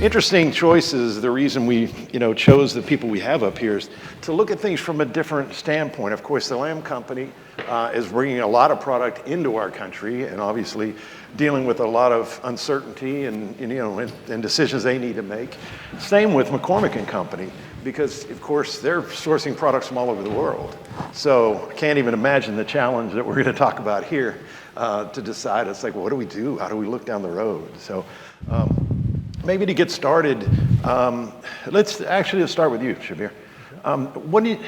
Interesting choices. The reason we, chose the people we have up here is to look at things from a different standpoint. Of course, the Lamb Company is bringing a lot of product into our country, and obviously dealing with a lot of uncertainty and decisions they need to make. Same with McCormick and Company, because of course they're sourcing products from all over the world. So I can't even imagine the challenge that we're going to talk about here to decide. It's like, well, what do we do? How do we look down the road? So. Maybe to get started, let's start with you, Shabir. What do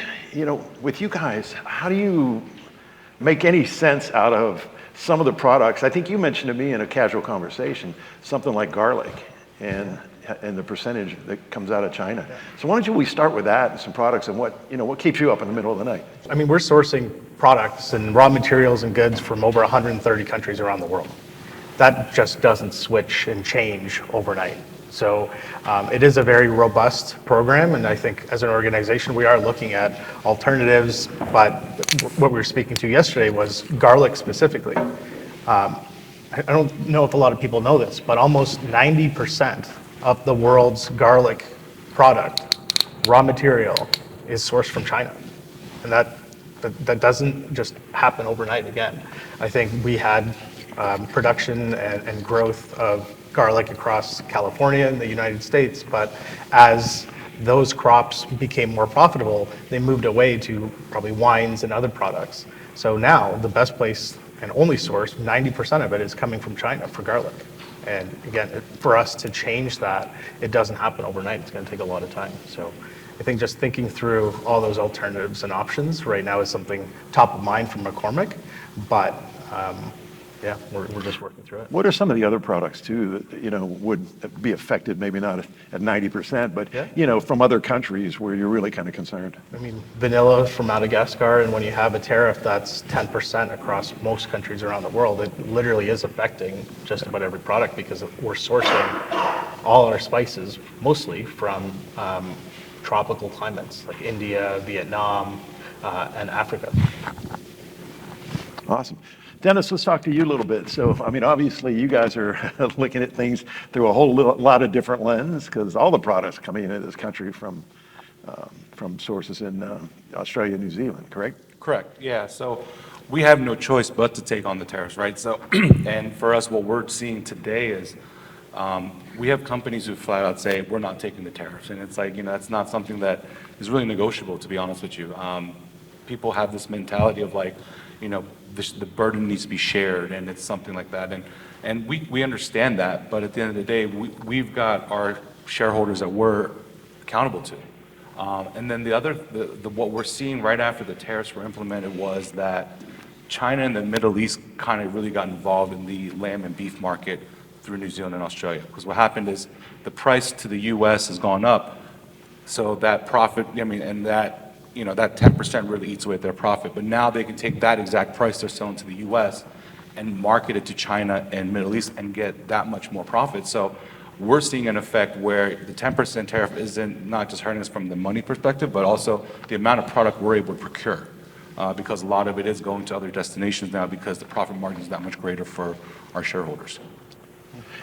with you guys, how do you make any sense out of some of the products? I think you mentioned to me in a casual conversation, something like garlic and the percentage that comes out of China. So why don't we start with that and some products and what keeps you up in the middle of the night? I mean, we're sourcing products and raw materials and goods from over 130 countries around the world. That just doesn't switch and change overnight. So it is a very robust program, and I think as an organization we are looking at alternatives, but what we were speaking to yesterday was garlic specifically. I don't know if a lot of people know this, but almost 90% of the world's garlic product, raw material, is sourced from China. And that doesn't just happen overnight again. I think we had production and growth of garlic across California and the United States, but as those crops became more profitable, they moved away to probably wines and other products. So now the best place and only source, 90% of it is coming from China for garlic. And again, for us to change that, it doesn't happen overnight. It's going to take a lot of time. So I think just thinking through all those alternatives and options right now is something top of mind for McCormick, but yeah, we're just working through it. What are some of the other products too that would be affected, maybe not at 90%, but from other countries where you're really kind of concerned? I mean, vanilla from Madagascar, and when you have a tariff that's 10% across most countries around the world, it literally is affecting just about every product because we're sourcing all our spices mostly from tropical climates like India, Vietnam, and Africa. Awesome. Dennis, let's talk to you a little bit. So, I mean, obviously you guys are looking at things through a whole lot of different lenses because all the products coming into this country from sources in Australia and New Zealand, correct? Correct, yeah. So we have no choice but to take on the tariffs, right? So, and for us, what we're seeing today is we have companies who flat out say, we're not taking the tariffs. And it's like, that's not something that is really negotiable, to be honest with you. People have this mentality of like, the burden needs to be shared, and it's something like that. And we understand that, but at the end of the day, we've got our shareholders that we're accountable to. And then what we're seeing right after the tariffs were implemented was that China and the Middle East kind of really got involved in the lamb and beef market through New Zealand and Australia. Because what happened is the price to the U.S. has gone up, so that profit, and that 10% really eats away at their profit. But now they can take that exact price they're selling to the U.S. and market it to China and Middle East and get that much more profit. So we're seeing an effect where the 10% tariff isn't not just hurting us from the money perspective, but also the amount of product we're able to procure. Because a lot of it is going to other destinations now because the profit margin is that much greater for our shareholders.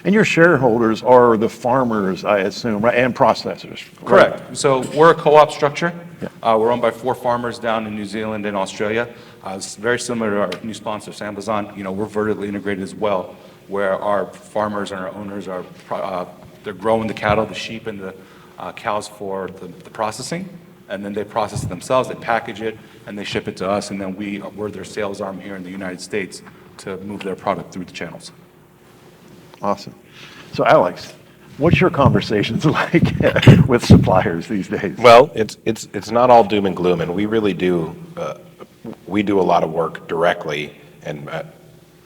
And your shareholders are the farmers, I assume, right, and processors. Correct. Right? So we're a co-op structure. Yeah. We're owned by 4 farmers down in New Zealand and Australia. It's very similar to our new sponsor, Amazon. We're vertically integrated as well, where our farmers and our owners are they're growing the cattle, the sheep, and the cows for the processing, and then they process it themselves. They package it and they ship it to us, and then we're their sales arm here in the United States to move their product through the channels. Awesome. So Alex, what's your conversations like with suppliers these days? Well, it's not all doom and gloom, and we really do we do a lot of work directly and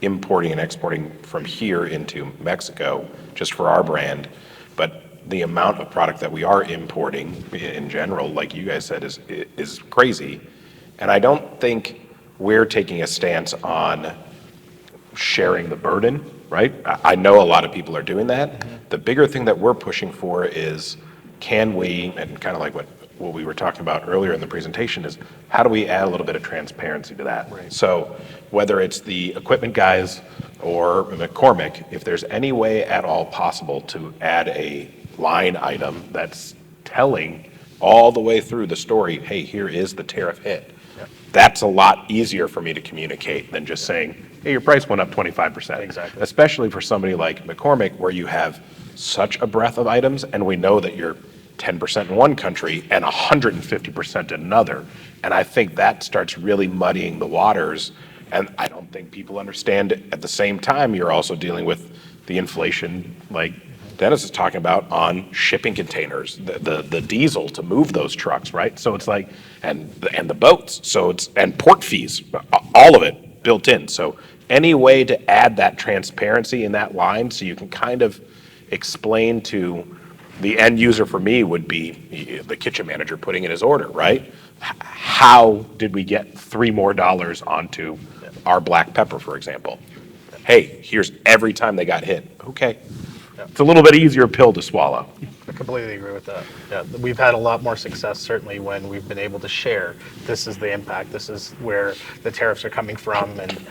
importing and exporting from here into Mexico just for our brand. But the amount of product that we are importing in general, like you guys said, is crazy. And I don't think we're taking a stance on sharing the burden, right? I know a lot of people are doing that. The bigger thing that we're pushing for is, can we, and kind of like what we were talking about earlier in the presentation, is how do we add a little bit of transparency to that? Right. So whether it's the equipment guys or McCormick, if there's any way at all possible to add a line item that's telling all the way through the story, hey, here is the tariff hit. Yep. That's a lot easier for me to communicate than just saying, hey, your price went up 25%. Exactly. Especially for somebody like McCormick, where you have such a breadth of items, and we know that you're 10% in one country and 150% in another. And I think that starts really muddying the waters. And I don't think people understand it. At the same time, you're also dealing with the inflation, like Dennis is talking about, on shipping containers, the diesel to move those trucks, right? So it's like, and the boats, so it's, and port fees, all of it built in. So any way to add that transparency in that line so you can kind of explain to the end user, for me, would be the kitchen manager putting in his order, right? How did we get $3 more onto our black pepper, for example? Hey, here's every time they got hit. Okay. It's a little bit easier pill to swallow. I completely agree with that. Yeah, we've had a lot more success certainly when we've been able to share. This is the impact. This is where the tariffs are coming from. And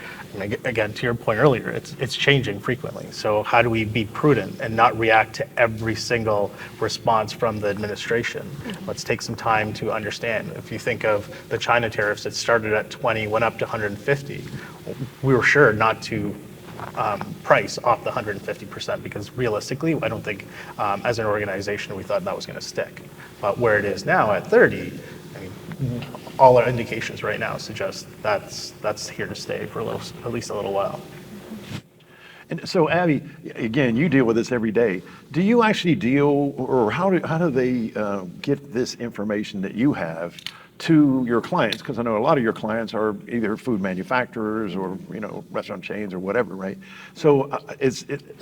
again, to your point earlier, it's changing frequently. So how do we be prudent and not react to every single response from the administration? Let's take some time to understand. If you think of the China tariffs, it started at 20, went up to 150. We were sure not to price off the 150% because realistically, I don't think as an organization we thought that was going to stick. But where it is now at 30, I mean, all our indications right now suggest that's here to stay for at least a little while. And so, Abby, again, you deal with this every day. Do you actually deal, or how do they get this information that you have to your clients? Because I know a lot of your clients are either food manufacturers or restaurant chains or whatever, right? So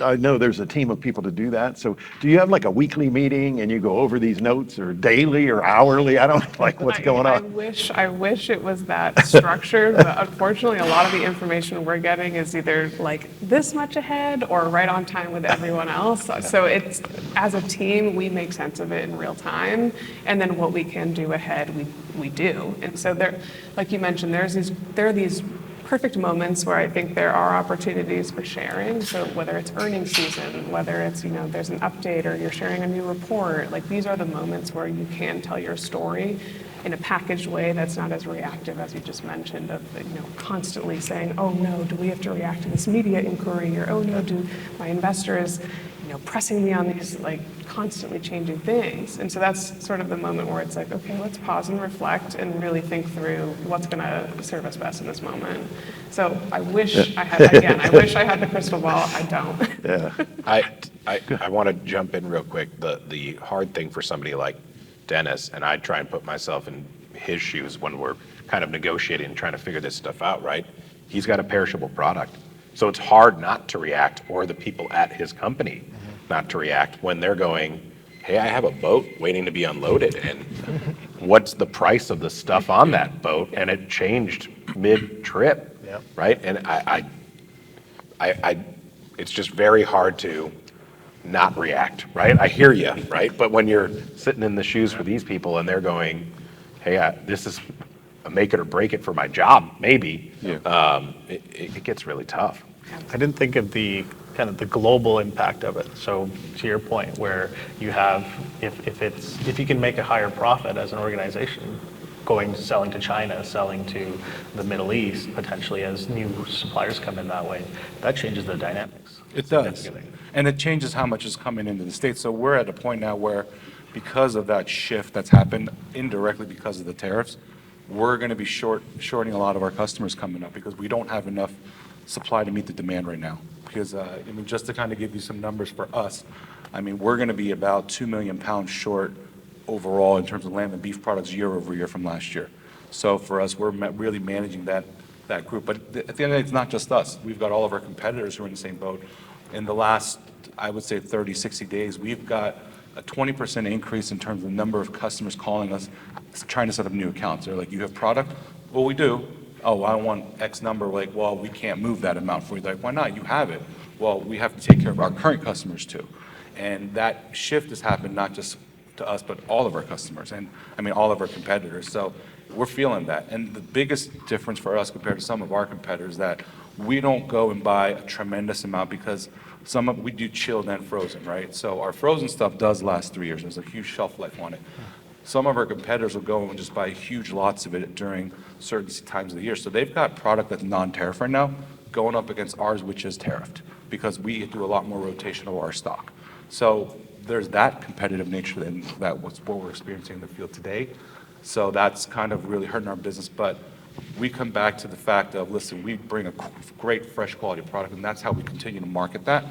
I know there's a team of people to do that. So do you have like a weekly meeting and you go over these notes, or daily or hourly? I don't like what's going on. I wish it was that structured, but unfortunately, a lot of the information we're getting is either like this much ahead or right on time with everyone else. So it's, as a team, we make sense of it in real time, and then what we can do ahead, we do. And so there, like you mentioned, there are these perfect moments where I think there are opportunities for sharing. So whether it's earnings season, whether it's, there's an update or you're sharing a new report, like these are the moments where you can tell your story in a packaged way that's not as reactive as you just mentioned, of constantly saying, oh no, do we have to react to this media inquiry, or oh no, do my investors pressing me on these like constantly changing things. And so that's sort of the moment where it's like, okay, let's pause and reflect and really think through what's going to serve us best in this moment. So I wish I had the crystal ball. I don't. Yeah. I want to jump in real quick. The hard thing for somebody like Dennis, and I try and put myself in his shoes when we're kind of negotiating and trying to figure this stuff out, right? He's got a perishable product. So it's hard not to react, or the people at his company not to react when they're going, hey, I have a boat waiting to be unloaded, and what's the price of the stuff on that boat? And it changed mid-trip, right? And I it's just very hard to not react, right? I hear you, right? But when you're sitting in the shoes for these people and they're going, hey, this is a make it or break it for my job, maybe, it gets really tough. I didn't think of the kind of the global impact of it. So to your point, where you have, if you can make a higher profit as an organization, selling to China, selling to the Middle East, potentially as new suppliers come in that way, that changes the dynamics. It does. And it changes how much is coming into the States. So we're at a point now where, because of that shift that's happened indirectly because of the tariffs, we're going to be shorting a lot of our customers coming up because we don't have enough supply to meet the demand right now. Because, just to kind of give you some numbers for us, we're going to be about 2 million pounds short overall in terms of lamb and beef products year over year from last year. So for us, we're really managing that group. But at the end of the day, it's not just us. We've got all of our competitors who are in the same boat. In the last, I would say 30, 60 days, we've got a 20% increase in terms of the number of customers calling us, trying to set up new accounts. They're like, you have product? Well, we do. oh, I want X number, like, well, we can't move that amount for you. Like, why not? You have it. Well, we have to take care of our current customers too. And that shift has happened not just to us, but all of our customers, and I mean, all of our competitors. So we're feeling that. And the biggest difference for us compared to some of our competitors is that we don't go and buy a tremendous amount because we do chilled and frozen, right? So our frozen stuff does last 3 years. There's a huge shelf life on it. Some of our competitors will go and just buy huge lots of it during certain times of the year. So they've got product that's non-tariff right now going up against ours, which is tariffed, because we do a lot more rotation of our stock. So there's that competitive nature, and that was what we're experiencing in the field today. So that's kind of really hurting our business. But we come back to the fact of, listen, we bring a great fresh quality product, and that's how we continue to market that.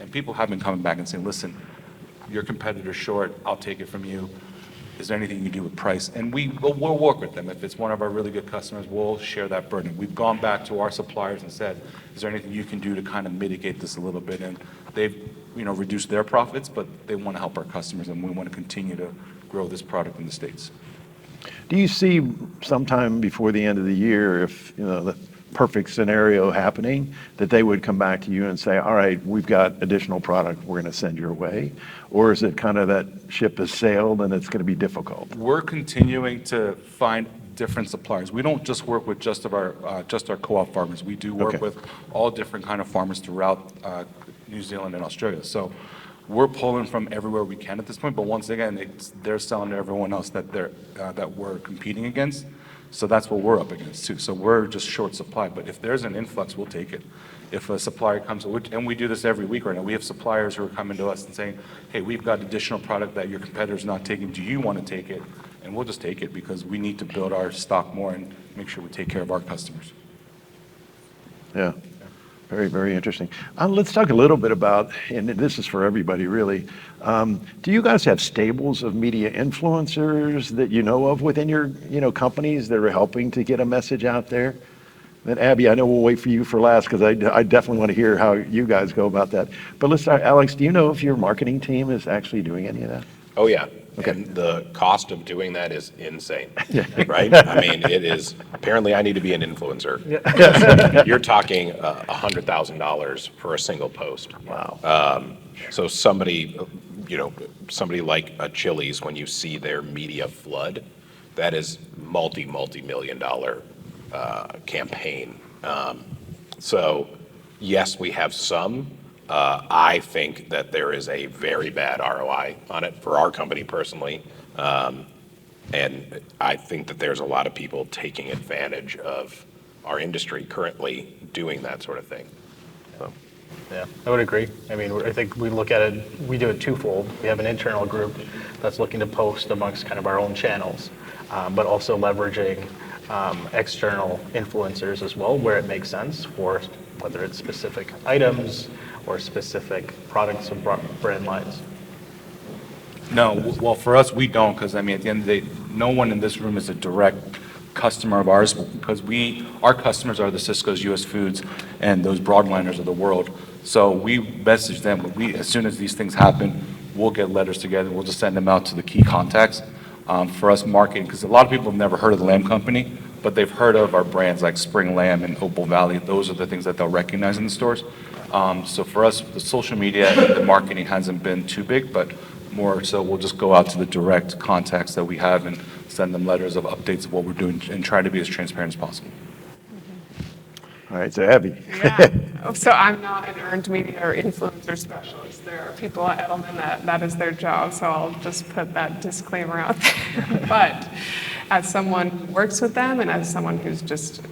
And people have been coming back and saying, listen, your competitor's short, I'll take it from you. Is there anything you can do with price? And we'll work with them. If it's one of our really good customers, we'll share that burden. We've gone back to our suppliers and said, is there anything you can do to kind of mitigate this a little bit? And they've reduced their profits, but they want to help our customers, and we want to continue to grow this product in the States. Do you see sometime before the end of the year, if the perfect scenario happening, that they would come back to you and say, all right, we've got additional product we're going to send your way? Or is it kind of that ship has sailed and it's going to be difficult? We're continuing to find different suppliers. We don't just work with just our co-op farmers. We do work with all different kind of farmers throughout New Zealand and Australia. So we're pulling from everywhere we can at this point. But once again, they're selling to everyone else that we're competing against. So that's what we're up against too. So we're just short supply. But if there's an influx, we'll take it. If a supplier comes, and we do this every week right now, we have suppliers who are coming to us and saying, hey, we've got additional product that your competitor's not taking. Do you want to take it? And we'll just take it because we need to build our stock more and make sure we take care of our customers. Yeah. Very, very interesting. Let's talk a little bit about, and this is for everybody really, do you guys have stables of media influencers that you know of within your companies that are helping to get a message out there? And Abby, I know we'll wait for you for last because I definitely want to hear how you guys go about that. But let's start, Alex, do you know if your marketing team is actually doing any of that? Oh, yeah. Okay. And the cost of doing that is insane, right? I mean, it is, apparently I need to be an influencer. You're talking $100,000 for a single post. Wow. So somebody like a Chili's, when you see their media flood, that is multi-million dollar campaign. So yes, we have some. I think that there is a very bad ROI on it for our company personally. And I think that there's a lot of people taking advantage of our industry currently doing that sort of thing. So. Yeah, I would agree. I mean, I think we look at it, we do it twofold. We have an internal group that's looking to post amongst kind of our own channels, but also leveraging external influencers as well, where it makes sense for whether it's specific items or specific products or brand lines. No, well, for us, we don't, because I mean, at the end of the day, no one in this room is a direct customer of ours, because our customers are the Sysco's, US Foods, and those broadliners of the world. So we message them. As soon as these things happen, we'll get letters together. We'll just send them out to the key contacts. For us marketing, because a lot of people have never heard of the lamb company, but they've heard of our brands like Spring Lamb and Opal Valley. Those are the things that they'll recognize in the stores. So for us, the social media and the marketing hasn't been too big, but more so we'll just go out to the direct contacts that we have and send them letters of updates of what we're doing and try to be as transparent as possible. All right, so Abby. Yeah. So I'm not an earned media or influencer specialist. There are people at Edelman that is their job, so I'll just put that disclaimer out there. But as someone who works with them and as someone who's just,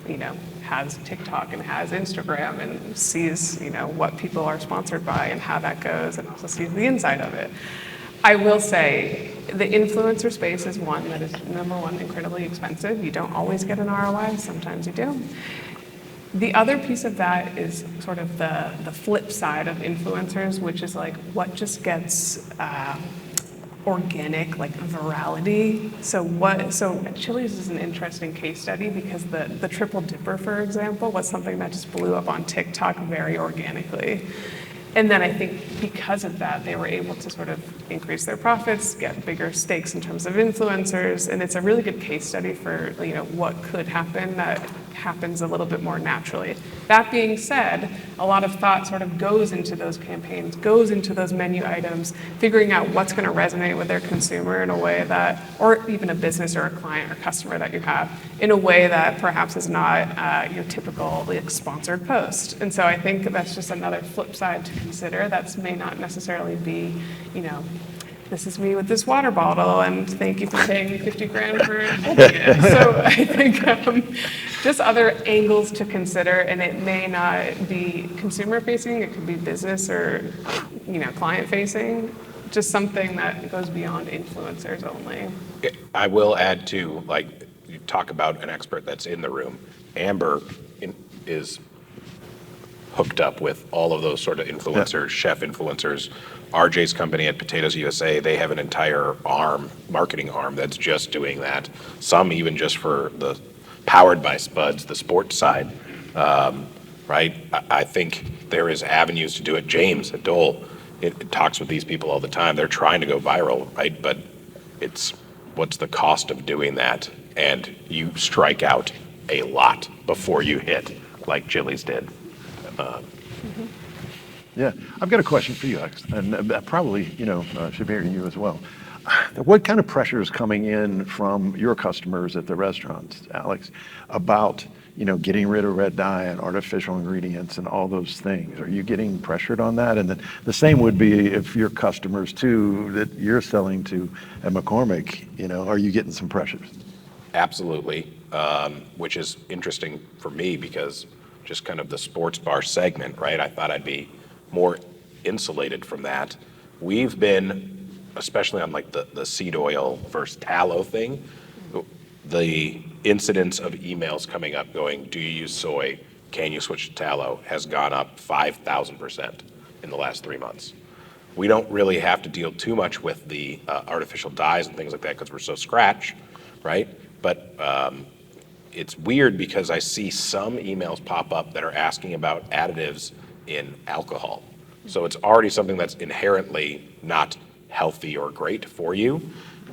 has TikTok and has Instagram and sees, what people are sponsored by and how that goes and also sees the inside of it, I will say the influencer space is one that is, number one, incredibly expensive. You don't always get an ROI, sometimes you do. The other piece of that is sort of the flip side of influencers, which is like what just gets organic, like virality. So Chili's is an interesting case study because the Triple Dipper, for example, was something that just blew up on TikTok very organically. And then I think because of that, they were able to sort of increase their profits, get bigger stakes in terms of influencers, and it's a really good case study for what could happen. That happens a little bit more naturally. That being said, a lot of thought sort of goes into those campaigns, goes into those menu items, figuring out what's going to resonate with their consumer in a way that, or even a business or a client or customer that you have, in a way that perhaps is not your typical like, sponsored post. And so I think that's just another flip side to consider. That may not necessarily be, this is me with this water bottle, and thank you for paying me 50 grand for holding it. So I think just other angles to consider, and it may not be consumer facing, it could be business or client facing, just something that goes beyond influencers only. I will add too, like you talk about an expert that's in the room. Amber is hooked up with all of those sort of influencers, chef influencers. RJ's company at Potatoes USA, they have an entire marketing arm that's just doing that. Some even just for the powered by Spuds, the sports side, right? I think there is avenues to do it. James at Dole, it talks with these people all the time. They're trying to go viral, right? But it's what's the cost of doing that? And you strike out a lot before you hit, like Chili's did. Yeah, I've got a question for you, Alex, and probably, Shabir, you as well. What kind of pressure is coming in from your customers at the restaurants, Alex, about, getting rid of red dye and artificial ingredients and all those things? Are you getting pressured on that? And then the same would be if your customers too, that you're selling to at McCormick, are you getting some pressures? Absolutely, which is interesting for me because just kind of the sports bar segment, right? I thought I'd be more insulated from that. We've been, especially on like the seed oil versus tallow thing, the incidence of emails coming up going, do you use soy? Can you switch to tallow? Has gone up 5,000% in the last 3 months. We don't really have to deal too much with the artificial dyes and things like that because we're so scratch, right? But it's weird because I see some emails pop up that are asking about additives in alcohol. So it's already something that's inherently not healthy or great for you,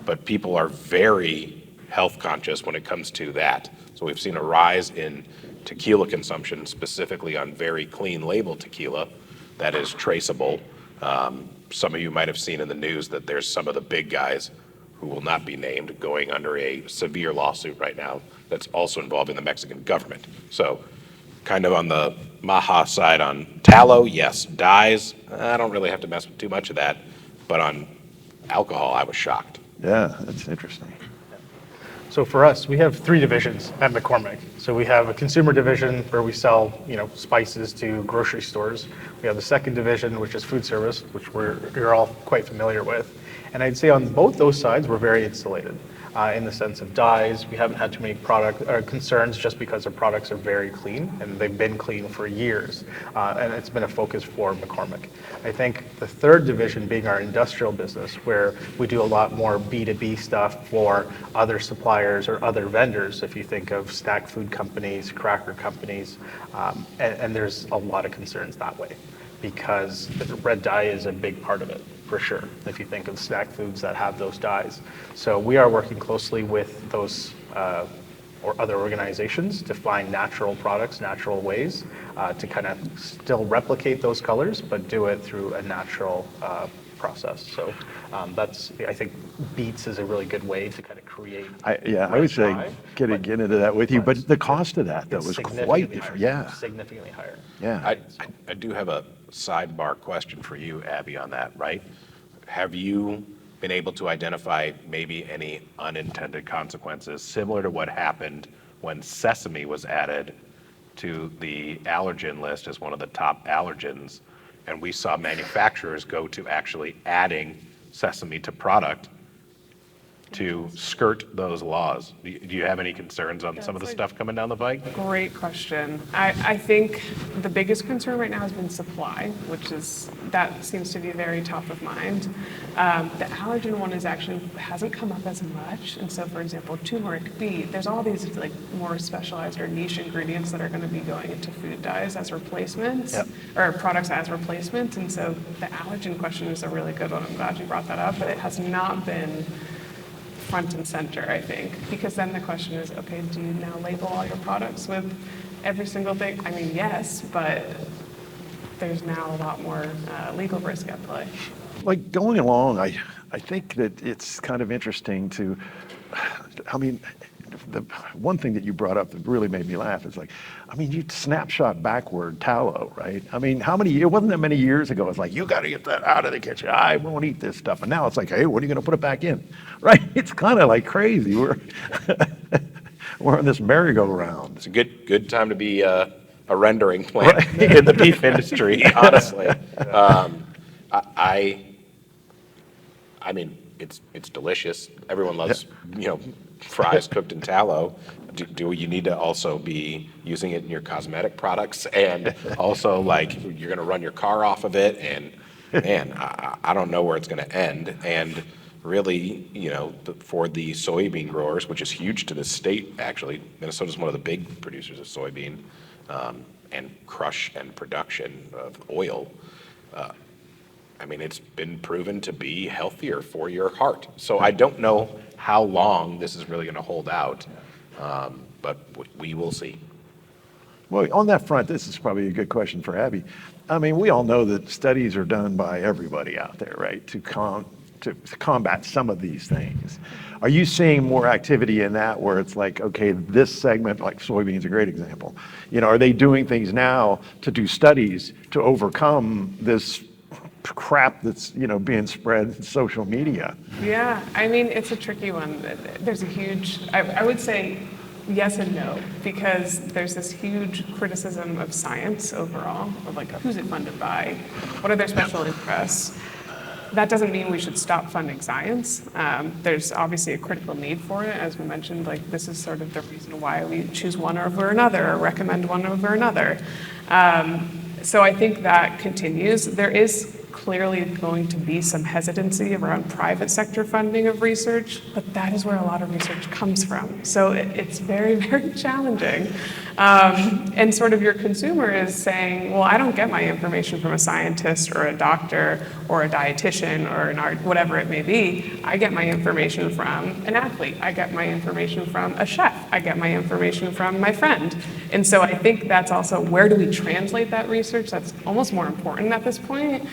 but people are very health conscious when it comes to that. So we've seen a rise in tequila consumption, specifically on very clean label tequila that is traceable. Some of you might have seen in the news that there's some of the big guys who will not be named going under a severe lawsuit right now that's also involving the Mexican government. So kind of on the Maha side on tallow, yes. Dyes, I don't really have to mess with too much of that. But on alcohol, I was shocked. Yeah, that's interesting. So for us, we have 3 divisions at McCormick. So we have a consumer division where we sell, spices to grocery stores. We have the second division, which is food service, which you're all quite familiar with. And I'd say on both those sides, we're very insulated. In the sense of dyes, we haven't had too many concerns just because our products are very clean and they've been clean for years. And it's been a focus for McCormick. I think the third division being our industrial business, where we do a lot more B2B stuff for other suppliers or other vendors, if you think of snack food companies, cracker companies, and there's a lot of concerns that way because the red dye is a big part of it. For sure, if you think of snack foods that have those dyes. So we are working closely with those or other organizations to find natural products, natural ways to kind of still replicate those colors, but do it through a natural process. So I think beets is a really good way to kind of create. I would say get into that with you, but the cost of that was quite different. Yeah, significantly higher. Yeah, I do have a sidebar question for you, Abby, on that, right? Have you been able to identify maybe any unintended consequences similar to what happened when sesame was added to the allergen list as one of the top allergens, and we saw manufacturers go to actually adding sesame to product to skirt those laws? Do you have any concerns on some of the stuff coming down the pike? Great question. I think the biggest concern right now has been supply, that seems to be very top of mind. The allergen one hasn't come up as much. And so, for example, turmeric, beet, there's all these more specialized or niche ingredients that are going to be going into food dyes as replacements or products as replacements. And so the allergen question is a really good one. I'm glad you brought that up, but it has not been front and center, I think, because then the question is, okay, do you now label all your products with every single thing? I mean, yes, but there's now a lot more legal risk at play. Like going along, I think that it's kind of interesting to, I mean, the one thing that you brought up that really made me laugh is like, I mean, you snapshot backward tallow, right? I mean, it wasn't that many years ago, it's like, you got to get that out of the kitchen. I won't eat this stuff. And now it's like, hey, when are you going to put it back in? Right? It's kind of like crazy. We're on this merry-go-round. It's a good time to be a rendering plant in the beef industry, honestly. I mean, it's delicious. Everyone loves, fries cooked in tallow. Do you need to also be using it in your cosmetic products? And also, like, you're going to run your car off of it? And man, I don't know where it's going to end. And really, for the soybean growers, which is huge to the state, actually, Minnesota's one of the big producers of soybean and crush and production of oil. I mean, it's been proven to be healthier for your heart. So I don't know how long this is really going to hold out, but we will see. Well, on that front, this is probably a good question for Abby. I mean, we all know that studies are done by everybody out there, right, to combat some of these things. Are you seeing more activity in that where it's like, okay, this segment, like soybeans, a great example, are they doing things now to do studies to overcome this crap that's being spread in social media? Yeah, I mean, it's a tricky one. There's a huge, I would say yes and no, because there's this huge criticism of science overall, of like who's it funded by, what are their special interests. That doesn't mean we should stop funding science. There's obviously a critical need for it. As we mentioned, like this is sort of the reason why we choose one over another or recommend one over another. So I think that continues. There is clearly going to be some hesitancy around private sector funding of research, but that is where a lot of research comes from. So it's very, very challenging. And sort of your consumer is saying, well, I don't get my information from a scientist or a doctor or a dietitian or an art, whatever it may be. I get my information from an athlete. I get my information from a chef. I get my information from my friend. And so I think that's also, where do we translate that research? That's almost more important at this point.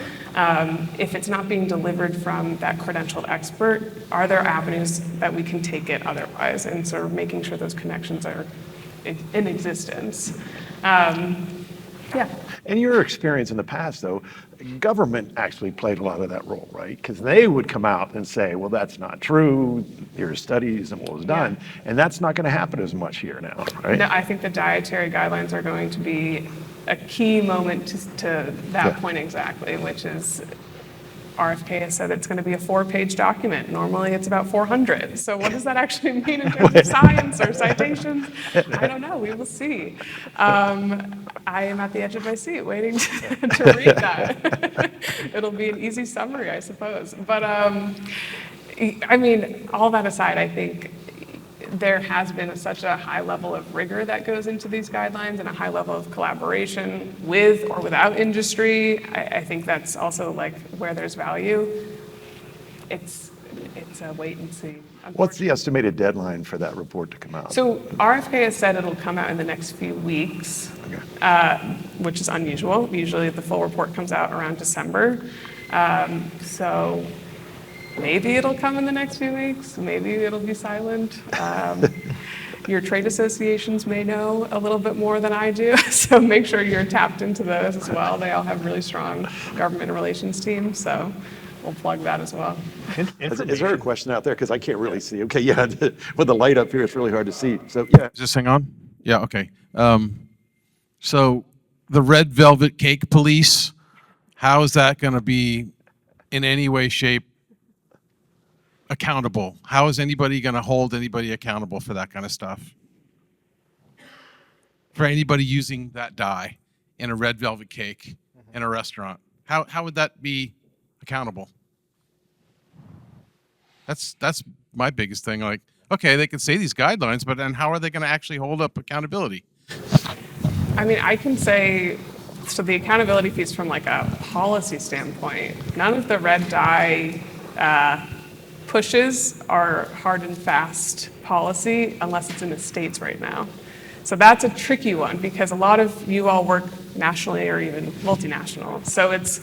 If it's not being delivered from that credentialed expert, are there avenues that we can take it otherwise? And sort of making sure those connections are in existence. Yeah. In your experience in the past, though, government actually played a lot of that role, right? Because they would come out and say, well, that's not true. Here's studies and what was done. Yeah. And that's not going to happen as much here now, right? No, I think the dietary guidelines are going to be a key moment to that point exactly, which is RFK has said it's going to be a 4-page document. Normally it's about 400. So what does that actually mean in terms of science or citations? I don't know. We will see. I am at the edge of my seat waiting to read that. It'll be an easy summary, I suppose. But I mean, all that aside, I think there has been such a high level of rigor that goes into these guidelines and a high level of collaboration with or without industry. I think that's also like where there's value. It's a wait and see. What's the estimated deadline for that report to come out? So RFK has said it'll come out in the next few weeks, which is unusual. Usually the full report comes out around December. So maybe it'll come in the next few weeks. Maybe it'll be silent. Your trade associations may know a little bit more than I do, so make sure you're tapped into those as well. They all have really strong government relations teams, so we'll plug that as well. Is there a question out there? Because I can't really see. Okay, yeah, with the light up here, it's really hard to see. So yeah. Is this thing on? Yeah, okay. So the red velvet cake police, how is that going to be in any way, shape, accountable? How is anybody going to hold anybody accountable for that kind of stuff? For anybody using that dye in a red velvet cake in a restaurant, how would that be accountable? That's my biggest thing. Like, okay, they can say these guidelines, but then how are they going to actually hold up accountability? I mean, I can say, so the accountability piece from like a policy standpoint, none of the red dye pushes are hard and fast policy unless it's in the states right now. So that's a tricky one because a lot of you all work nationally or even multinational. So it's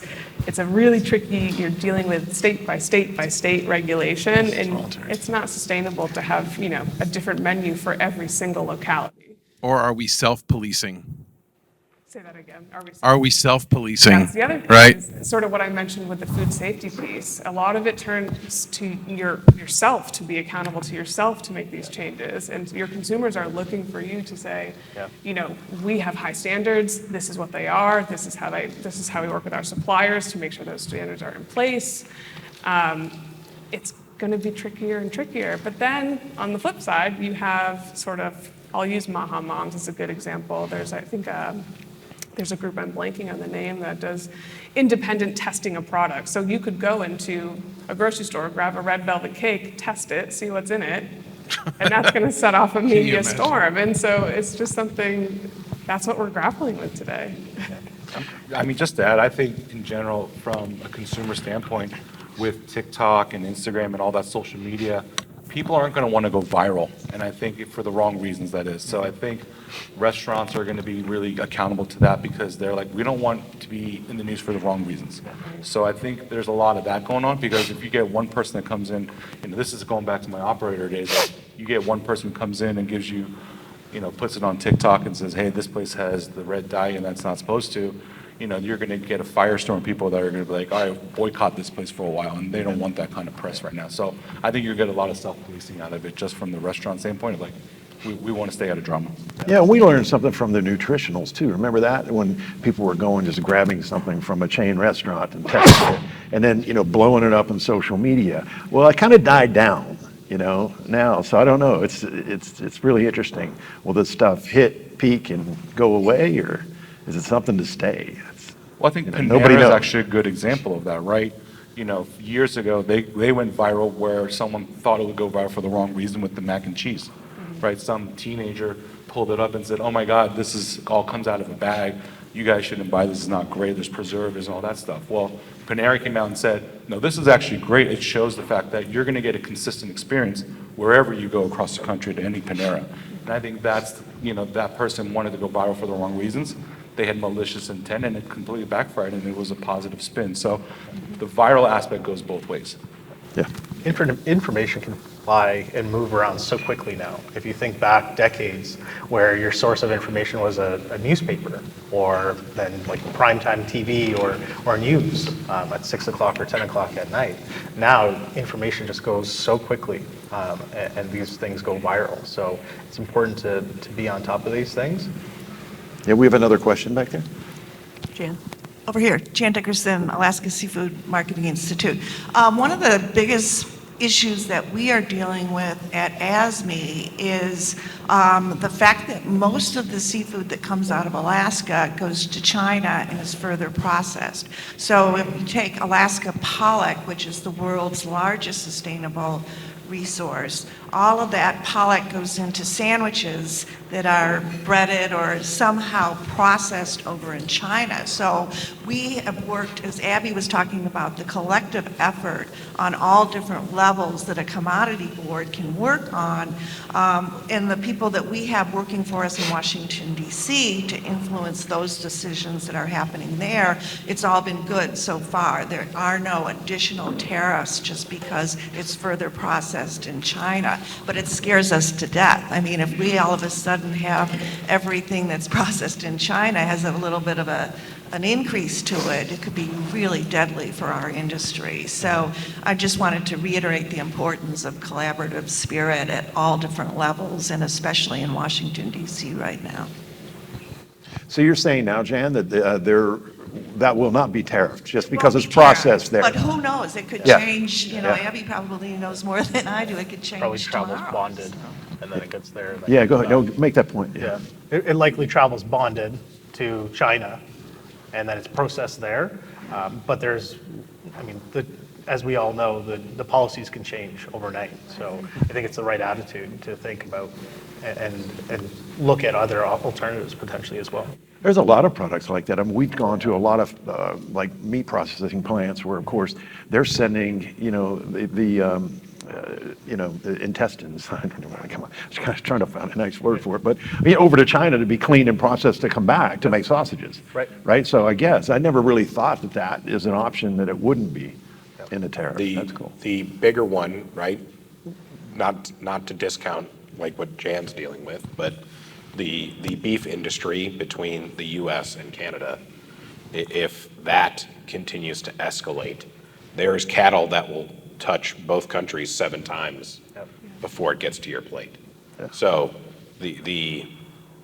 a really tricky, you're dealing with state by state regulation, and it's not sustainable to have, a different menu for every single locality. Or are we self-policing? Say that again. Are we self-policing? That's the other thing, right? is sort of what I mentioned with the food safety piece. A lot of it turns to yourself, to be accountable to yourself to make these changes. And your consumers are looking for you to say, we have high standards, this is what they are, this is how we work with our suppliers to make sure those standards are in place. It's going to be trickier and trickier. But then on the flip side, you have sort of, I'll use Maha Moms as a good example. There's, I think, there's a group, I'm blanking on the name, that does independent testing of products. So you could go into a grocery store, grab a red velvet cake, test it, see what's in it, and that's going to set off a media storm. And so it's just something, that's what we're grappling with today. I mean, just to add, I think in general, from a consumer standpoint, with TikTok and Instagram and all that social media, people aren't going to want to go viral, and I think for the wrong reasons, that is. So I think restaurants are going to be really accountable to that because they're like, we don't want to be in the news for the wrong reasons. So I think there's a lot of that going on because if you get one person that comes in, this is going back to my operator days, you get one person who comes in and gives you, puts it on TikTok and says, hey, this place has the red dye and that's not supposed to. You're going to get a firestorm of people that are going to be like, all right, boycott this place for a while, and they don't want that kind of press right now. So I think you'll get a lot of self-policing out of it just from the restaurant standpoint of like, we want to stay out of drama. Yeah, we learned something from the nutritionals too. Remember that? When people were going, just grabbing something from a chain restaurant and testing it, and then, blowing it up on social media. Well, it kind of died down, now. So I don't know. It's really interesting. Will this stuff hit, peak, and go away, or is it something to stay? Well, I think nobody Panera is knows. actually a good example of that, right? Years ago, they went viral where someone thought it would go viral for the wrong reason with the mac and cheese, right? Some teenager pulled it up and said, oh my God, this is all comes out of a bag. You guys shouldn't buy this, it's not great, there's preservatives and all that stuff. Well, Panera came out and said, no, this is actually great. It shows the fact that you're gonna get a consistent experience wherever you go across the country to any Panera. And I think that's, that person wanted to go viral for the wrong reasons. They had malicious intent and it completely backfired and it was a positive spin. So the viral aspect goes both ways. Yeah. Information can fly and move around so quickly now. If you think back decades where your source of information was a newspaper or then like primetime TV or news at 6 o'clock or 10 o'clock at night. Now information just goes so quickly and these things go viral. So it's important to be on top of these things. Yeah, we have another question back there. Jan. Over here, Jan Dickerson, Alaska Seafood Marketing Institute. One of the biggest issues that we are dealing with at ASME is the fact that most of the seafood that comes out of Alaska goes to China and is further processed. So if you take Alaska pollock, which is the world's largest sustainable resource, all of that pollock goes into sandwiches that are breaded or somehow processed over in China. So we have worked, as Abby was talking about, the collective effort on all different levels that a commodity board can work on, and the people that we have working for us in Washington, D.C. to influence those decisions that are happening there. It's all been good so far. There are no additional tariffs just because it's further processed in China. But it scares us to death. I mean, if we all of a sudden have everything that's processed in China has a little bit of an increase to it, it could be really deadly for our industry. So I just wanted to reiterate the importance of collaborative spirit at all different levels, and especially in Washington, D.C. right now. So you're saying now, Jan, that that will not be tariffed just because it's Won't be processed there. tariffed, But who knows? It could Yeah. change. Yeah. Abby probably knows more than I do. It could change Probably travels tomorrow. bonded and then it gets there. Yeah, go ahead. No, make that point. Yeah, it likely travels bonded to China, and then it's processed there. But as we all know, the policies can change overnight. So I think it's the right attitude to think about and look at other alternatives potentially as well. There's a lot of products like that. I mean, we've gone to a lot of like meat processing plants where, of course, they're sending, the the intestines. I don't know, come on, I was kind of trying to find a nice word for it, but over to China to be cleaned and processed to come back to make sausages. Right. Right. So I guess I never really thought that is an option that it wouldn't be in the tariff. That's cool. The bigger one, right? Not to discount like what Jan's dealing with, but the beef industry between the U.S. and Canada, if that continues to escalate, there's cattle that will touch both countries 7 times before it gets to your plate. So the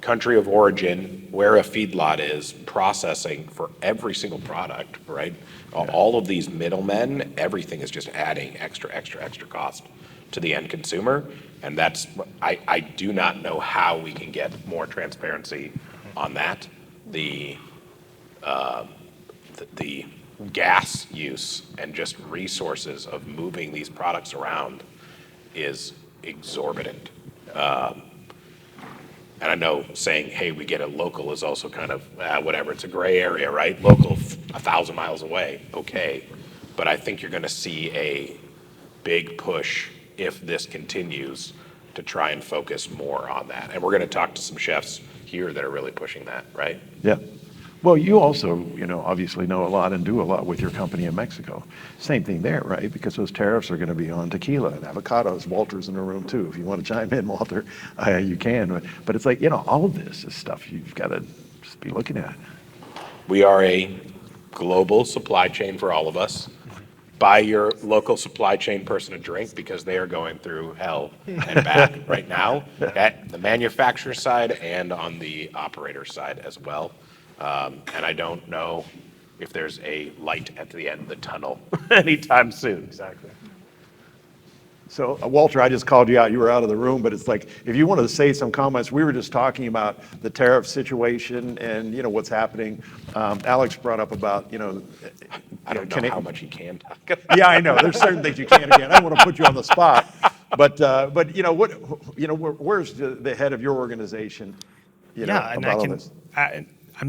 country of origin, where a feedlot is processing for every single product, right? All of these middlemen, everything is just adding extra cost to the end consumer. And that's, I do not know how we can get more transparency on that. The gas use and just resources of moving these products around is exorbitant. And I know saying, hey, we get it local is also kind of, whatever, it's a gray area, right? Local, 1,000 miles away, okay. But I think you're gonna see a big push if this continues to try and focus more on that. And we're gonna talk to some chefs here that are really pushing that, right? Yeah. Well, you also, obviously know a lot and do a lot with your company in Mexico. Same thing there, right? Because those tariffs are going to be on tequila and avocados. Walter's in the room too. If you want to chime in, Walter, you can. But it's like, all of this is stuff you've got to just be looking at. We are a global supply chain for all of us. Buy your local supply chain person a drink because they are going through hell and back right now at the manufacturer side and on the operator side as well. And I don't know if there's a light at the end of the tunnel anytime soon. Exactly. So, Walter, I just called you out. You were out of the room, but it's like, if you wanted to say some comments, we were just talking about the tariff situation and, what's happening. Alex brought up about, I don't know how much you can talk about. Yeah, I know. There's certain things you can't again. I don't want to put you on the spot, but where's the head of your organization? And about all this?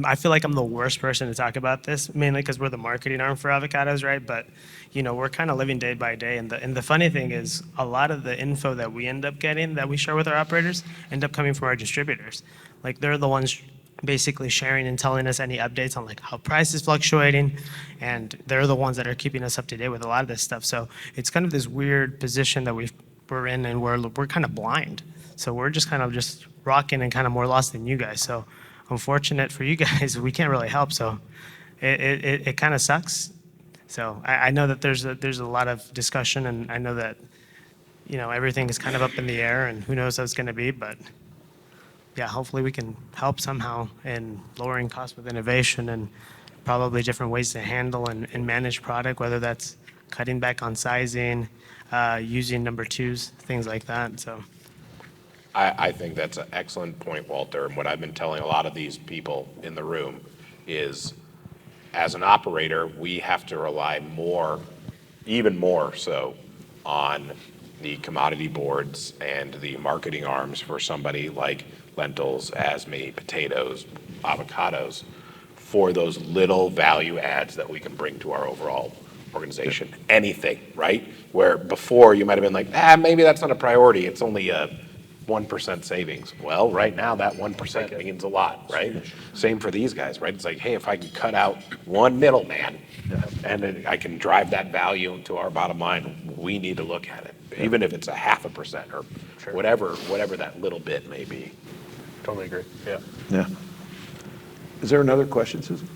I feel like I'm the worst person to talk about this, mainly because we're the marketing arm for avocados, right? But we're kind of living day by day, and the funny thing is, a lot of the info that we end up getting, that we share with our operators, end up coming from our distributors. Like, they're the ones basically sharing and telling us any updates on like how price is fluctuating, and they're the ones that are keeping us up to date with a lot of this stuff. So it's kind of this weird position that we're in, and we're kind of blind. So we're just kind of rocking and kind of more lost than you guys. So unfortunate for you guys, we can't really help. So it kind of sucks. So I know that there's a lot of discussion, and I know that everything is kind of up in the air, and who knows how it's going to be. But yeah, hopefully we can help somehow in lowering costs with innovation and probably different ways to handle and manage product, whether that's cutting back on sizing, using number twos, things like that. So. I think that's an excellent point, Walter. And what I've been telling a lot of these people in the room is, as an operator, we have to rely even more so, on the commodity boards and the marketing arms for somebody like lentils, asmi, potatoes, avocados, for those little value adds that we can bring to our overall organization. Anything, right? Where before you might have been like, maybe that's not a priority. It's only a 1% savings. Well, right now that 1% means a lot, right? Same for these guys, right? It's like, hey, if I can cut out one middleman and then I can drive that value to our bottom line, we need to look at it, even if it's a 0.5% or whatever that little bit may be. Totally agree. Yeah. Yeah. Is there another question, Susan?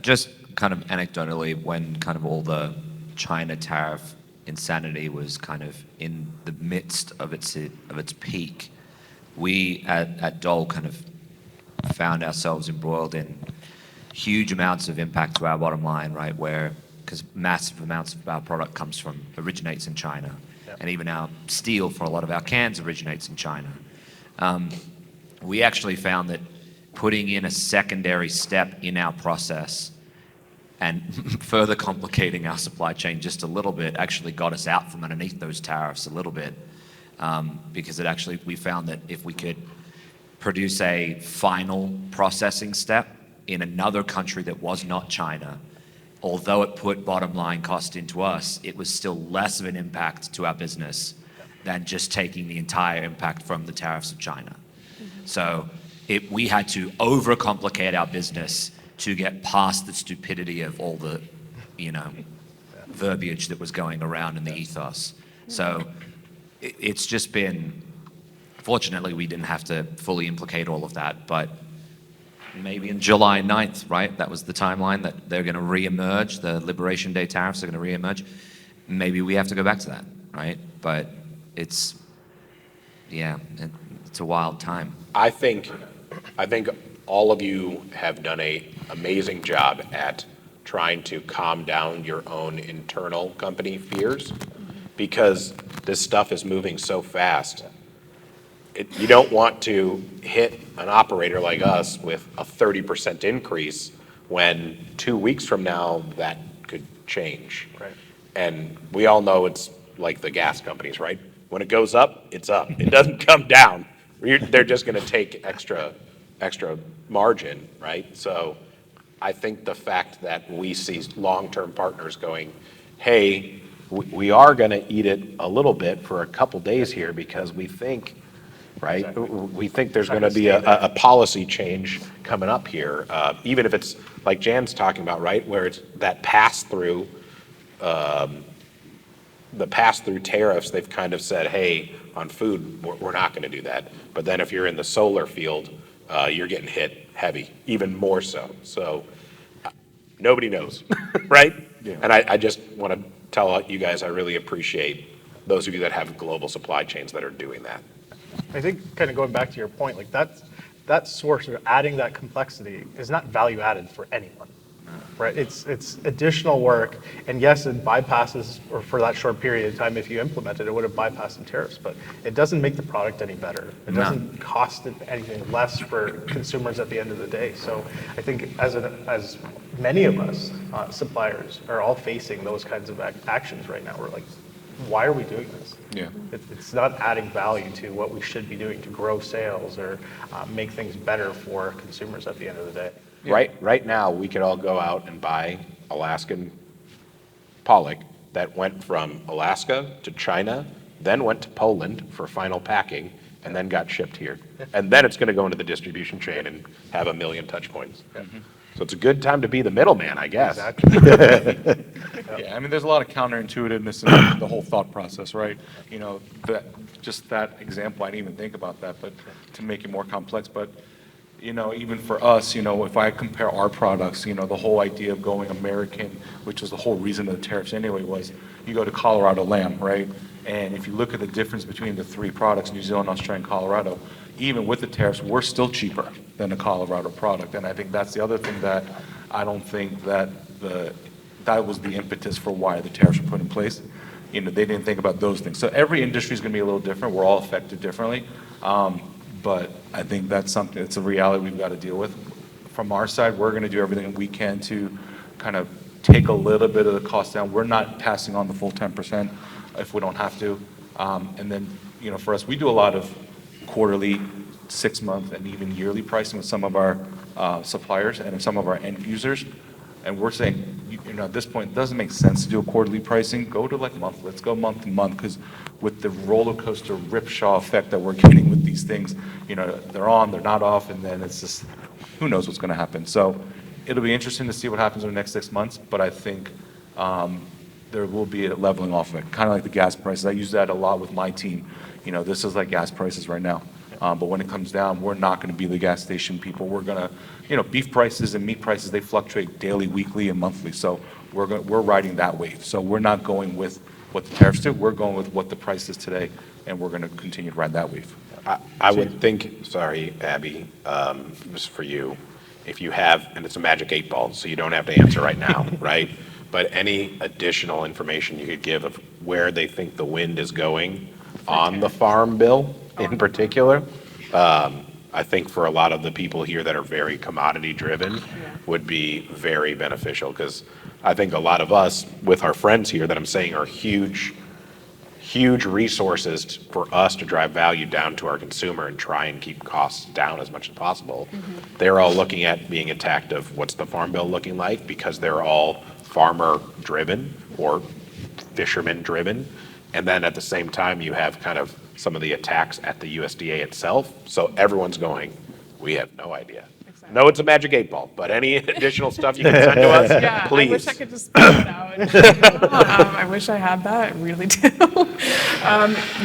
Just kind of anecdotally, when kind of all the China tariff insanity was kind of in the midst of its peak, we at Dole kind of found ourselves embroiled in huge amounts of impact to our bottom line, right? Because massive amounts of our product originates in China, and even our steel for a lot of our cans originates in China. We actually found that putting in a secondary step in our process and further complicating our supply chain just a little bit actually got us out from underneath those tariffs a little bit, because we found that if we could produce a final processing step in another country that was not China, although it put bottom line cost into us, it was still less of an impact to our business than just taking the entire impact from the tariffs of China. So we had to overcomplicate our business to get past the stupidity of all the, verbiage that was going around in the ethos. So it's just been, fortunately, we didn't have to fully implicate all of that, but maybe in July 9th, right? That was the timeline that they're going to reemerge. The Liberation Day tariffs are going to reemerge. Maybe we have to go back to that, right? But it's a wild time. I think all of you have done an amazing job at trying to calm down your own internal company fears, because this stuff is moving so fast. You don't want to hit an operator like us with a 30% increase when 2 weeks from now that could change. Right. And we all know it's like the gas companies, right? When it goes up, it's up. It doesn't come down. They're just going to take extra margin, right? So I think the fact that we see long-term partners going, hey, we are going to eat it a little bit for a couple days here because we think, right? Exactly. We think there's going to be a policy change coming up here, even if it's like Jan's talking about, right? Where it's that pass-through, the pass-through tariffs, they've kind of said, hey, on food, we're not going to do that. But then if you're in the solar field, you're getting hit heavy, even more so. So nobody knows, right? Yeah. And I just want to tell you guys, I really appreciate those of you that have global supply chains that are doing that. I think kind of going back to your point, like that source or adding that complexity is not value added for anyone, right? It's additional work, and yes, it bypasses, or for that short period of time, if you implement it, it would have bypassed some tariffs, but it doesn't make the product any better. It doesn't cost it anything less for consumers at the end of the day. So I think as many of us suppliers are all facing those kinds of actions right now, we're like, why are we doing this? Yeah. It's not adding value to what we should be doing to grow sales or make things better for consumers at the end of the day. Yeah. Right now, we could all go out and buy Alaskan pollock that went from Alaska to China, then went to Poland for final packing, and then got shipped here. And then it's going to go into the distribution chain and have 1 million touch points. Mm-hmm. So it's a good time to be the middleman, I guess. Exactly. Yeah, I mean, there's a lot of counterintuitiveness in the whole thought process, right? Just that example, I didn't even think about that, but to make it more complex. But, even for us, if I compare our products, the whole idea of going American, which was the whole reason of the tariffs anyway, was you go to Colorado lamb, right? And if you look at the difference between the three products, New Zealand, Australia, and Colorado, even with the tariffs, we're still cheaper than a Colorado product. And I think that's the other thing that I don't think that was the impetus for why the tariffs were put in place. They didn't think about those things. So every industry is going to be a little different. We're all affected differently. But I think that's something, it's a reality we've got to deal with. From our side, we're going to do everything we can to kind of take a little bit of the cost down. We're not passing on the full 10% if we don't have to. And then, for us, we do a lot of quarterly, 6-month, and even yearly pricing with some of our suppliers and some of our end users. And we're saying, at this point, it doesn't make sense to do a quarterly pricing. Go to month. Let's go month to month, because with the roller coaster ripsaw effect that we're getting with these things, they're on, they're not off, and then it's just, who knows what's going to happen. So it'll be interesting to see what happens in the next 6 months, but I think there will be a leveling off of it, kind of like the gas prices. I use that a lot with my team. This is like gas prices right now. But when it comes down, we're not going to be the gas station people. We're going to, beef prices and meat prices, they fluctuate daily, weekly, and monthly. So we're riding that wave. So we're not going with what the tariffs do. We're going with what the price is today, and we're going to continue to ride that wave. I would think, sorry, Abby, just for you, if you have, and it's a magic 8 ball, so you don't have to answer right now, right? But any additional information you could give of where they think the wind is going on the farm bill in particular, I think for a lot of the people here that are very commodity driven would be very beneficial, because I think a lot of us with our friends here that I'm saying are huge resources for us to drive value down to our consumer and try and keep costs down as much as possible. They're all looking at being attacked of what's the farm bill looking like, because they're all farmer-driven or fisherman-driven. And then at the same time, you have kind of some of the attacks at the USDA itself. So everyone's going, we have no idea. No, it's a magic 8 ball, but any additional stuff you can send to us, Yeah, please. I wish I could just spell it out. I wish I had that, I really do.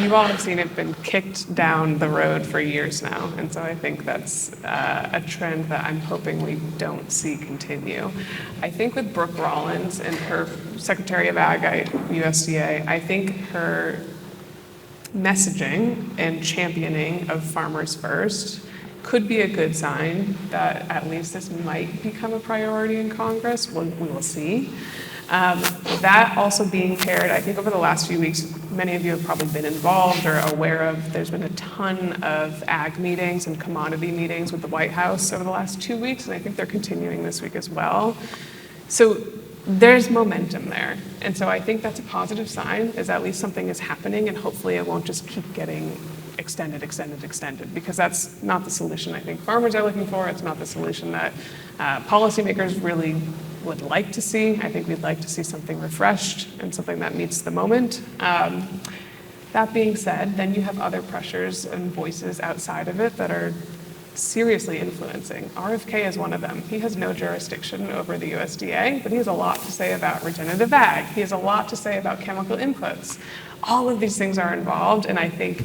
You all have seen it been kicked down the road for years now, and so I think that's a trend that I'm hoping we don't see continue. I think with Brooke Rollins and her Secretary of Ag at USDA, I think her messaging and championing of farmers first could be a good sign that at least this might become a priority in Congress. We will see. That also being paired, I think over the last few weeks, many of you have probably been involved or aware of, there's been a ton of ag meetings and commodity meetings with the White House over the last 2 weeks, and I think they're continuing this week as well. So there's momentum there. And so I think that's a positive sign, is at least something is happening, and hopefully it won't just keep getting extended, because that's not the solution I think farmers are looking for. It's not the solution that policymakers really would like to see. I think we'd like to see something refreshed and something that meets the moment. That being said, then you have other pressures and voices outside of it that are seriously influencing. RFK is one of them. He has no jurisdiction over the USDA, but he has a lot to say about regenerative ag. He has a lot to say about chemical inputs. All of these things are involved, and I think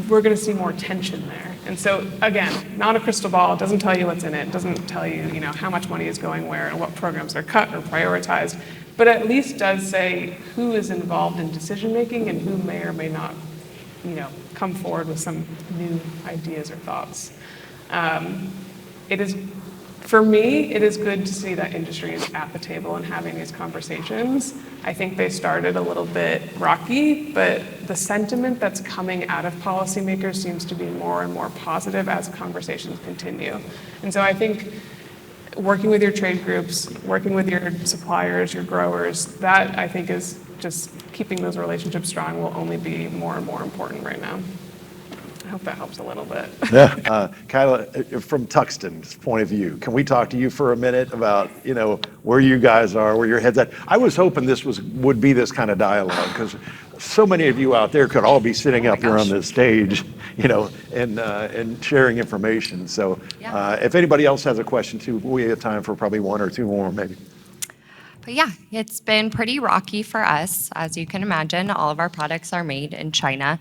we're going to see more tension there. And so, again, not a crystal ball. It doesn't tell you what's in it. It doesn't tell you, how much money is going where and what programs are cut or prioritized, but at least does say who is involved in decision making and who may or may not, come forward with some new ideas or thoughts. For me, it is good to see that industry is at the table and having these conversations. I think they started a little bit rocky, but the sentiment that's coming out of policymakers seems to be more and more positive as conversations continue. And so I think working with your trade groups, working with your suppliers, your growers, that I think is just keeping those relationships strong will only be more and more important right now. I hope that helps a little bit. Yeah, Kyla, from Tuxton's point of view, can we talk to you for a minute about, where you guys are, where your head's at? I was hoping this would be this kind of dialogue, because so many of you out there could all be sitting up here on this stage, and sharing information. So if anybody else has a question too, we have time for probably one or two more maybe. But yeah, it's been pretty rocky for us. As you can imagine, all of our products are made in China.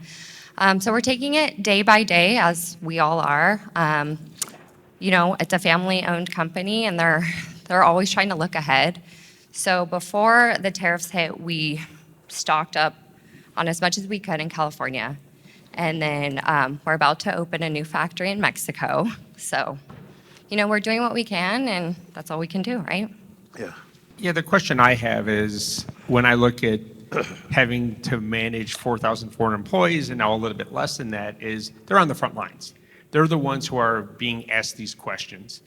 So we're taking it day by day, as we all are. It's a family-owned company, and they're always trying to look ahead. So before the tariffs hit, we stocked up on as much as we could in California. And then we're about to open a new factory in Mexico. So, we're doing what we can, and that's all we can do, right? Yeah. Yeah, the question I have is, when I look at having to manage 4,400 employees, and now a little bit less than that, is they're on the front lines. They're the ones who are being asked these questions.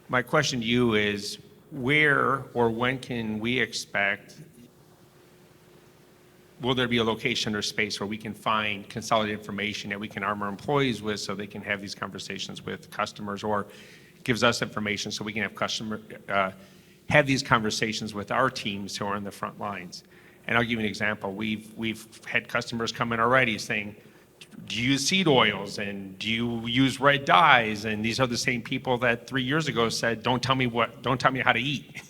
My question to you is, where or when can we expect, will there be a location or space where we can find consolidated information that we can arm our employees with so they can have these conversations with customers, or gives us information so we can have these conversations with our teams who are on the front lines? And I'll give you an example. We've had customers come in already saying, do you use seed oils, and do you use red dyes? And these are the same people that 3 years ago said, don't tell me how to eat.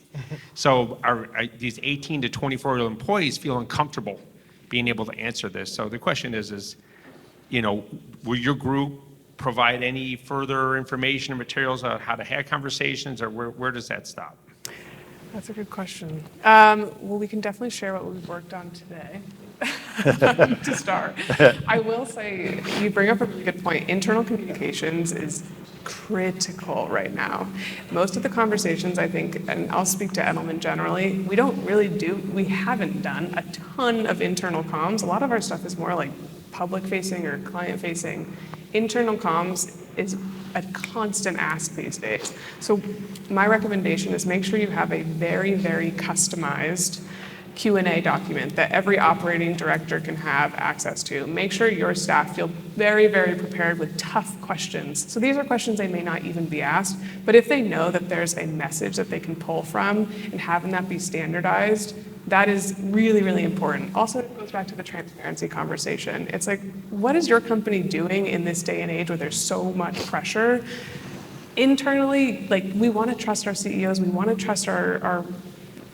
So these 18 to 24-year-old employees feel uncomfortable being able to answer this. So the question is, will your group provide any further information or materials on how to have conversations, or where does that stop? That's a good question. Well, we can definitely share what we've worked on today to start. I will say, you bring up a really good point. Internal communications is critical right now. Most of the conversations, I think, and I'll speak to Edelman generally, we haven't done a ton of internal comms. A lot of our stuff is more like public-facing or client-facing. Internal comms is a constant ask these days. So my recommendation is make sure you have a very, very customized Q&A document that every operating director can have access to. Make sure your staff feel very, very prepared with tough questions. So these are questions they may not even be asked, but if they know that there's a message that they can pull from and having that be standardized, that is really, really important. Also, it goes back to the transparency conversation. It's like, what is your company doing in this day and age where there's so much pressure? Internally, like, we want to trust our CEOs, we want to trust our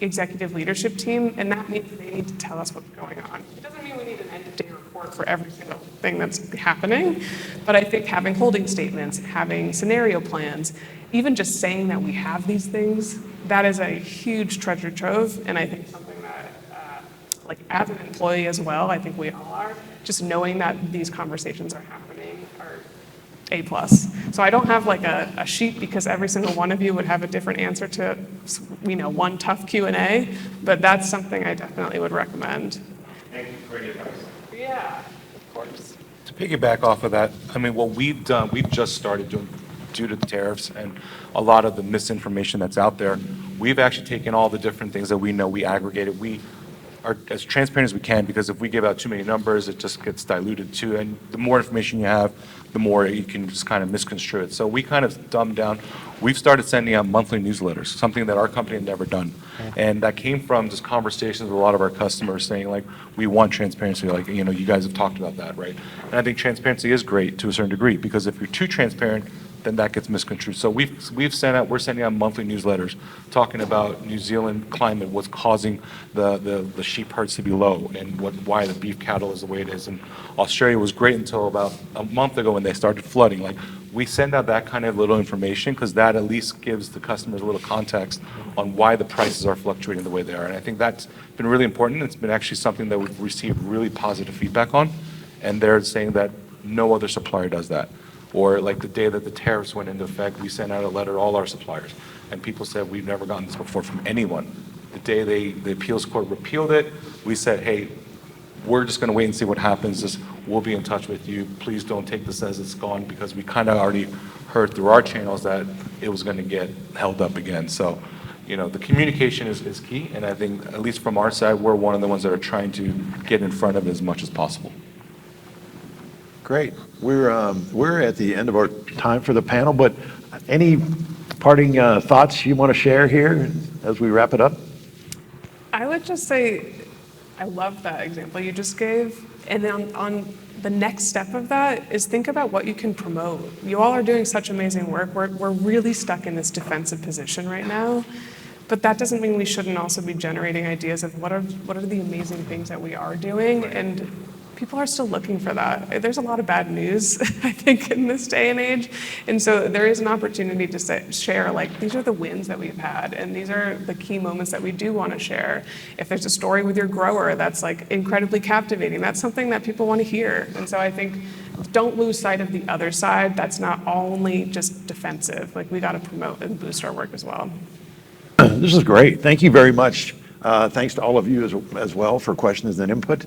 executive leadership team, and that means they need to tell us what's going on. It doesn't mean we need an end-of-day report for every single thing that's happening, but I think having holding statements, having scenario plans, even just saying that we have these things, that is a huge treasure trove, and I think something that, like, as an employee as well, I think we all are, just knowing that these conversations are happening are A+. So I don't have like a sheet because every single one of you would have a different answer to, one tough Q&A, but that's something I definitely would recommend. Thank you for your advice. Yeah, of course. To piggyback off of that, I mean, what we've done, we've just started doing, due to the tariffs and a lot of the misinformation that's out there, we've actually taken all the different things that we know, we aggregated, we are as transparent as we can, because if we give out too many numbers, it just gets diluted too, and the more information you have, the more you can just kind of misconstrue it. So we kind of dumbed down. We've started sending out monthly newsletters, something that our company had never done. And that came from just conversations with a lot of our customers saying, like, we want transparency, like, you guys have talked about that, right? And I think transparency is great to a certain degree, because if you're too transparent, then that gets misconstrued. So we're sending out monthly newsletters talking about New Zealand climate, what's causing the sheep herds to be low, and why the beef cattle is the way it is. And Australia was great until about a month ago when they started flooding. Like, we send out that kind of little information because that at least gives the customers a little context on why the prices are fluctuating the way they are. And I think that's been really important. It's been actually something that we've received really positive feedback on, and they're saying that no other supplier does that. Or like the day that the tariffs went into effect, we sent out a letter to all our suppliers, and people said, we've never gotten this before from anyone. The day the appeals court repealed it, we said, hey, we're just gonna wait and see what happens. Just, we'll be in touch with you. Please don't take this as it's gone, because we kind of already heard through our channels that it was gonna get held up again. So, the communication is key, and I think, at least from our side, we're one of the ones that are trying to get in front of it as much as possible. Great. We're at the end of our time for the panel, but any parting thoughts you want to share here as we wrap it up? I would just say, I love that example you just gave. And then on the next step of that is think about what you can promote. You all are doing such amazing work. We're really stuck in this defensive position right now. But that doesn't mean we shouldn't also be generating ideas of what are the amazing things that we are doing. And people are still looking for that. There's a lot of bad news, I think, in this day and age. And so there is an opportunity to share, like, these are the wins that we've had, and these are the key moments that we do want to share. If there's a story with your grower that's, like, incredibly captivating, that's something that people want to hear. And so I think don't lose sight of the other side. That's not only just defensive. Like, we got to promote and boost our work as well. This is great. Thank you very much. Thanks to all of you as well for questions and input.